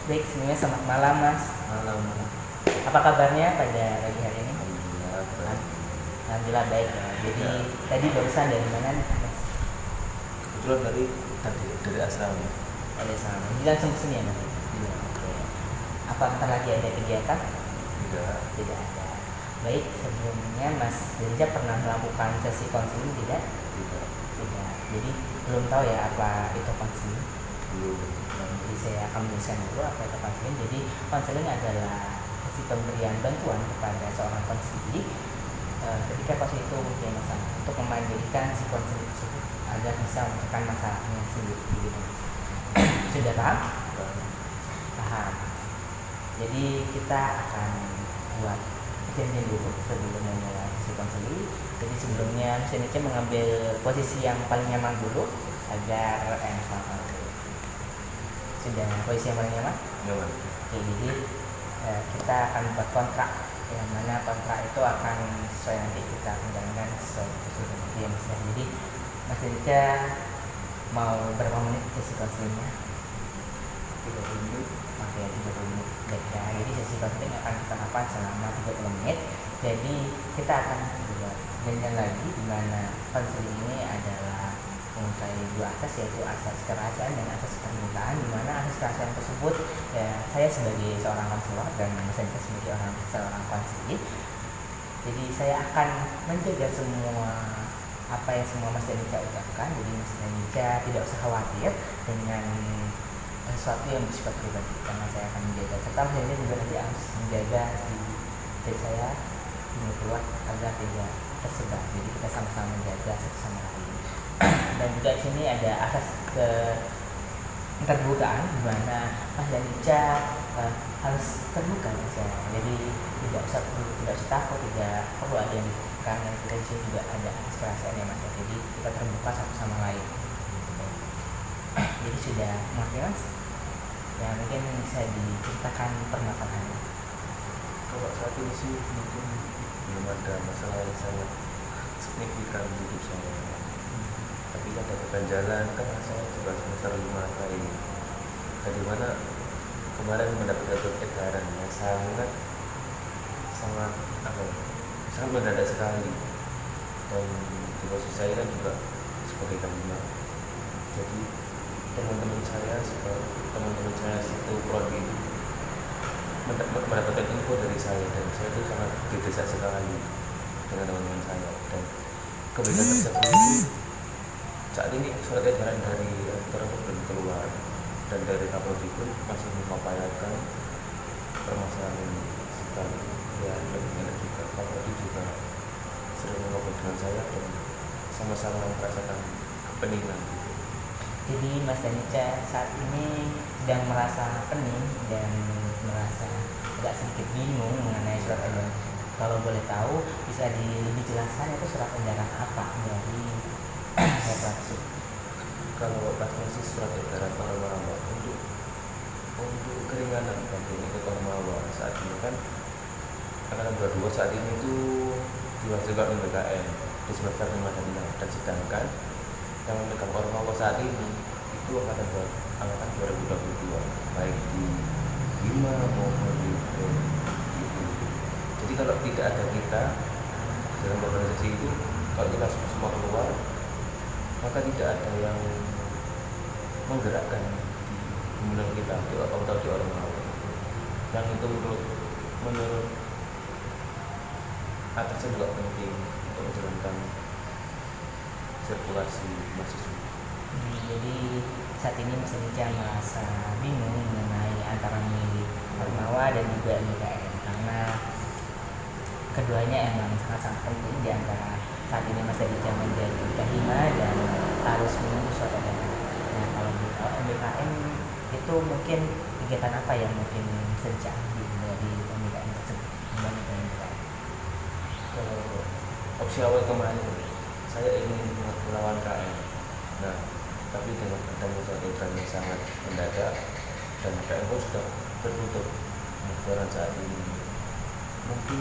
Baik, semuanya selamat malam Mas. Malam. Apa kabarnya pada pagi hari ini? Alhamdulillah baik. Alhamdulillah baik ya. Jadi tadi barusan dari mana nih Mas? Kebetulan dari asrama. Ada sama. Jadi langsung kesini ya Mas? Iya. Oke. Apa ntar lagi ada kegiatan? Tidak. Tidak ada. Baik, sebelumnya Mas Denja pernah melakukan sesi konseling tidak? Tidak. Tidak. Jadi belum tahu ya apa itu konseling. Belum. Jadi saya akan menjelaskan dulu apa itu konseling. Jadi konseling adalah sesi pemberian bantuan kepada seorang konseling ketika konseling itu mempunyai masalah untuk memandirikan si konseling tersebut agar bisa menyelesaikan masalahnya sendiri. Gitu. Sudah paham? Paham. Jadi kita akan buat perjanjian dulu sebelum memulai sesi konseling. Jadi sebelumnya misalnya mengambil posisi yang paling nyaman dulu agar enak banget. Sudah posisi yang paling nyaman? Nyaman. Oke, jadi kita akan buat kontrak yang mana kontrak itu akan sesuai nanti kita menjalankan sesuai prosedur nanti ya Mas. Jadi Mas Denca mau berapa menit sesi konselingnya? 30 menit. Oke, 30 menit. Baik ya, jadi sesi konseling akan kita lakukan selama 30 menit. Jadi kita akan buat janjian lagi di mana konseling ini adalah mengenai dua asas, yaitu asas kerahasiaan dan asas permintaan, di mana asas kerahasiaan tersebut ya saya sebagai seorang konselor dan Mas Denca sebagai seorang konselor, jadi saya akan menjaga semua apa yang semua Mas Denca ucapkan. Jadi Mas Denca tidak usah khawatir dengan sesuatu yang bersifat pribadi, karena saya akan menjaga, serta Mas Denca juga nanti harus menjaga si saya ini keluar agar tidak tersebar. Jadi kita sama-sama menjaga satu sama lain. Dan juga di sini ada asas keterbukaan, di mana Mas Denca harus terbuka ya. Jadi tidak usah takut, tidak perlu ada yang ditekan, dan kita di sini juga ada asas kerahasiaan ya Mas. Jadi kita terbuka satu sama lain. Jadi sudah mengerti Mas? Ya mungkin bisa diceritakan permasalahannya. Kalau saat ini sih mungkin belum ada masalah yang sangat signifikan di hidup saya. Tapi ada keganjalan karena saya juga semester 5 ini. Dari mana kemarin mendapat edaran yang sangat mendadak sekali, dan di posisi saya kan juga sebagai kelima. Jadi teman-teman saya satu prodi mendapatkan info dari saya, dan saya itu sangat didesak sekali dengan teman-teman saya. Dan kebetulan tersebut itu saat ini surat edaran dari rektor belum keluar, dan dari Kapolri pun masih mengupayakan permasalahan ini. Sekali ya lebih enak juga Kapolri juga sering mengobrol dengan saya dan sama-sama merasakan kepeningan. Jadi Mas Denca saat ini sedang merasa pening dan merasa agak sedikit bingung mengenai surat edaran. Kalau boleh tahu bisa lebih jelaskan itu surat edaran apa dari Bapak? Kalau pastinya sih surat edaran Ormawa untuk keringanan bagi ikut Ormawa saat ini kan angkatan 22 saat ini itu diwajibkan PKN di semester 5 dan 6, dan sedangkan yang memegang Ormawa saat ini itu angkatan 2022 baik di 5 maupun di itu. Jadi kalau tidak ada kita dalam organisasi itu, kalau kita semua keluar, maka tidak ada yang menggerakkan menurut kita atau di Ormawa. Yang itu menurut atasnya juga penting untuk menjalankan sirkulasi mahasiswa. Jadi saat ini Mas Denca merasa bingung mengenai antara memilih Ormawa dan juga MKN, karena keduanya emang sangat-sangat penting di antara saat ini Mas Denca menjadi kahima dan harus menunggu suatu edaran. Nah kalau MBKM itu mungkin kegiatan apa yang mungkin Denca dari MBKM tersebut? Opsi awal kemarin saya ingin melawan KM. Nah, tapi dengan adanya suatu edaran yang sangat mendadak dan KM pun sudah tertutup pendaftaran saat ini, mungkin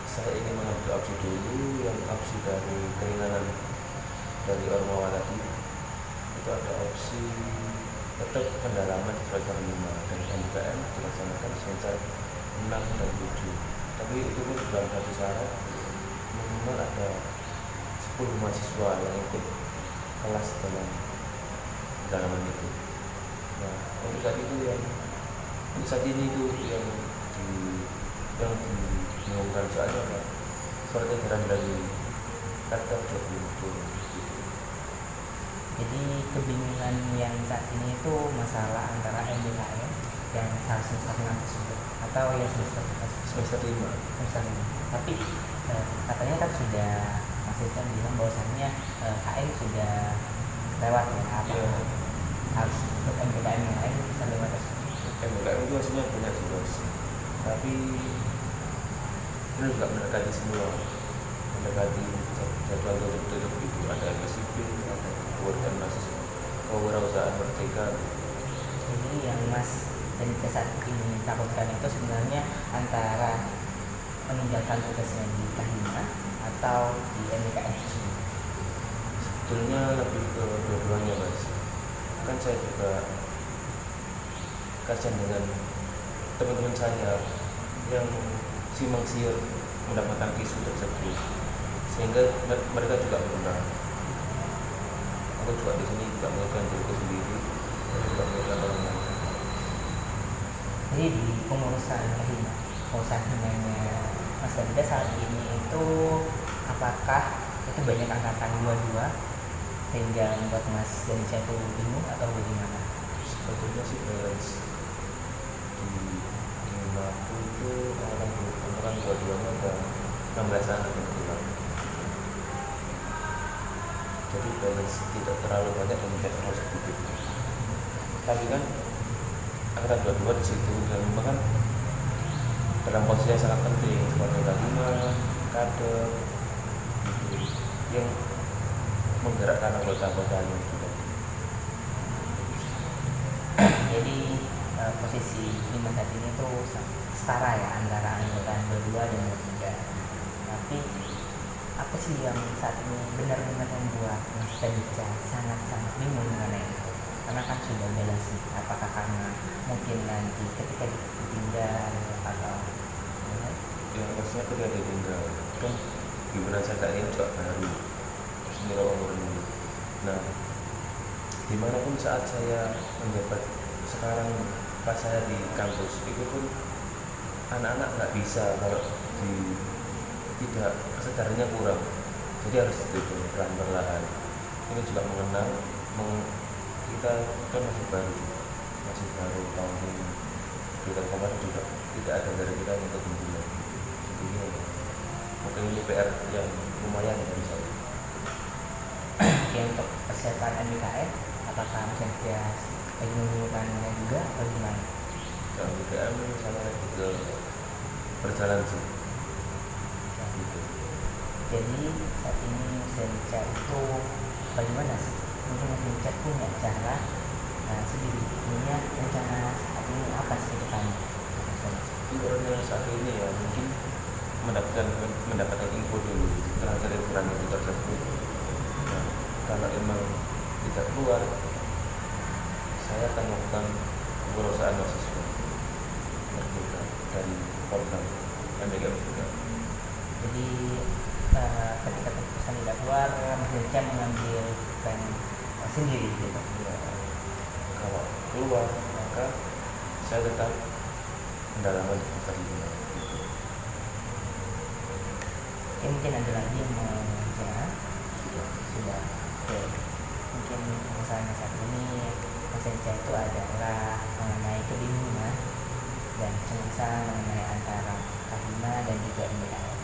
saya ingin mengambil opsi dulu, yang opsi dari keringanan dari Ormawa tadi. Itu ada opsi tetap pendalaman di semester 5 dan MBKM dilaksanakan semester 6 dan 7, tapi itu pun dalam satu syarat minimal ada 10 mahasiswa yang ikut kelas dalam pendalaman itu. Nah, untuk saat ini itu yang diumumkan soalnya apa, surat edaran dari kantor job itu. Jadi kebingungan yang saat ini itu masalah antara MBKM yang seharusnya semester 6 tersebut atau yang Semester 5. semester 5. Tapi katanya kan sudah mahasiswa bilang bahwasannya HM sudah lewat ya, apa harus untuk MBKM yang lain bisa lewat tersebut. MBKM itu hasilnya banyak juga, tapi ini juga mendekati semua, mendekati jadwal tutup itu, ada MSIP, ada kewirausahaan mahasiswa, kewirausahaan merdeka. Jadi yang Mas dan saat ini takutkan itu sebenarnya antara meninggalkan tugasnya di Kahima atau di MBKM tersebut. Sebetulnya lebih ke dua-duanya, Mas. Kan saya juga kasihan dengan teman-teman saya yang simpang siur mendapatkan isu tersebut, sehingga mereka juga pernah. Aku juga di sini juga mengingatkan diriku sendiri, juga mengingatkan orang lain. Jadi di pengurusan himanya Mas Dalida saat ini itu apakah itu banyak angkatan 22 sehingga membuat Mas Dalida itu bingung atau bagaimana? Sebetulnya sih balance di Mapu itu angkatan 22-nya ada 16 anak kebetulan. Jadi balance tidak terlalu banyak dan tidak terlalu sedikit. Tapi kan angkatan 22 di situ dan memang kan dalam posisi yang sangat penting sebagai Kahima, kader gitu, yang menggerakkan anggota-anggotanya juga. Jadi posisi Hima saat ini tuh setara ya antara anggota 22 dan 23. Tapi apa sih yang saat ini benar-benar membuat Mas Dalida sangat-sangat bingung mengenai itu? Karena kan sudah balance, apakah karena mungkin nanti ketika ditinggal atau Yang maksudnya ketika ditinggal kan gimana saya ini juga baru senior umur ini. Nah, dimanapun saat saya menjabat sekarang, pas saya di kampus itu pun anak-anak nggak bisa kalau tidak kesadarannya kurang, jadi harus itu perlahan-perlahan. Ini juga mengenal kita kan masih baru tahun ini, kita kemarin juga tidak ada dari kita yang ikut membuat. Jadi mungkin ini PR yang lumayan dari saya. ya untuk persiapan MBKM apakah Mas Dalida lagi mengumpulkannya juga atau gimana? Kalau BKM saya lebih ke berjalan sih. Gitu. Jadi saat ini Mas Dalida itu bagaimana sih? Mungkin Mas Dalida punya cara sendiri, punya rencana saat ini apa sih ke depannya? Orangnya saat ini ya mungkin mendapatkan info dulu setelah cari ukuran itu tersebut. Nah, kalau emang tidak keluar, saya akan melakukan kewirausahaan mahasiswa merdeka dari program MBKM juga. Jadi ketika keputusan tidak keluar, Mas Dalida mengambil plan sendiri gitu. Ya, kalau keluar maka saya tetap pendalaman di semester 5 gitu. Oke, mungkin ada lagi yang mau bicara? Sudah. Oke. Mungkin masalahnya saat ini Mas Dalida itu adalah mengenai kebingungan dan cemas mengenai antara Kahima dan juga MBKM.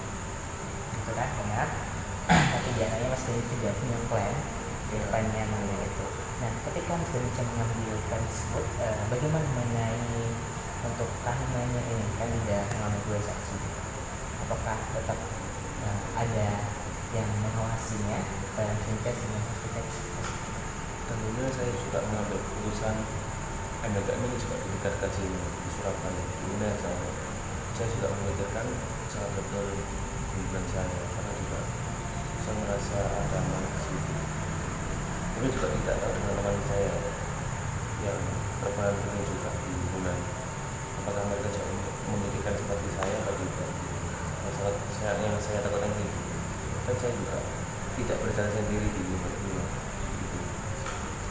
Itu kan benar. Tapi diantaranya Mas Dalida juga punya plan ke depannya mengenai itu. Nah, ketika Mas Dalida mengambil plan tersebut, bagaimana mengenai untuk Kahimanya ini kan sudah mengambil 2 saksi, apakah tetap ada yang mengawasinya dalam sintes dengan hospital? Tentunya saya juga mengambil keputusan MBKM ini juga ditingkatkan sini di Surabaya, di UNER saya juga memikirkan sangat betul pimpinan saya, karena juga saya merasa ada amanah di situ. Tapi juga tidak tahu dengan teman saya yang berperan penting juga di hubungan, apakah mereka juga memikirkan seperti saya atau tidak. Masalah yang saya takutkan itu kan saya juga tidak berjalan sendiri di rumah gitu.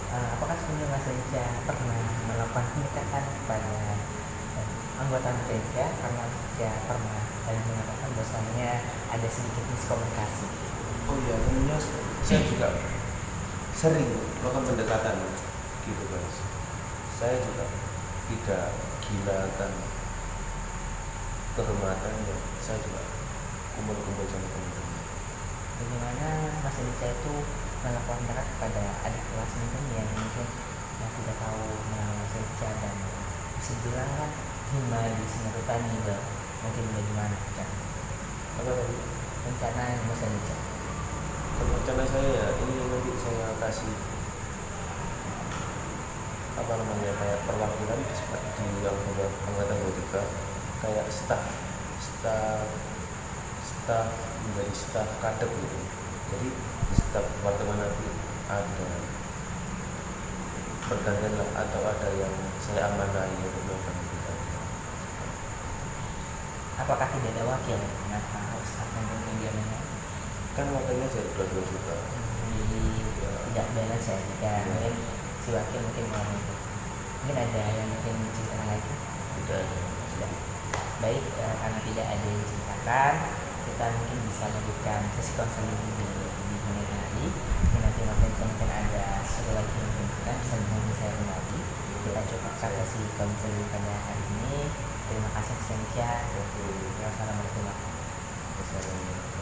Apakah sebelumnya Mas Rinca pernah melakukan pendekatan kepada anggota Mas Rinca karena Mas Rinca pernah dan mengatakan bahwasanya ada sedikit miskomunikasi? Oh iya, tentunya saya juga sering melakukan pendekatan gitu guys. Saya juga tidak gila akan kehormatan ya, saya juga kumpul-kumpul sama teman-teman. Bagaimana Mas Rinca itu melakukan pendekatan kepada adik kelas mungkin yang mungkin yang tidak tahu mengenal Mas Rinca dan bisa bilang kan hima di Singapura Tani mungkin bagaimana kan? Apa tadi? Rencana Mas Rinca? Rencana saya ya ini nanti saya kasih apa namanya kayak perwakilan di yang angkatan 23 kayak staff menjadi staff kadep gitu. Jadi di staff departemen nanti ada pergantian lah atau ada yang saya amanai untuk melakukan itu. Apakah tidak ada wakil? Kenapa harus staff yang diamnya? Kan wakilnya jadi 22 juga. Jadi tidak balance ya jika mungkin si wakil mungkin mau itu. Mungkin ada yang mungkin menceritakan lagi? Tidak ada. Sudah. Baik, karena tidak ada yang diceritakan, kita mungkin bisa lanjutkan sesi konseling di menit lagi. Nanti mungkin ada sesuatu lagi yang mungkin bisa menghubungi saya lagi. Kita cukupkan sesi konseling pada hari ini. Terima kasih Mas Rinca. Wassalamualaikum warahmatullahi wabarakatuh.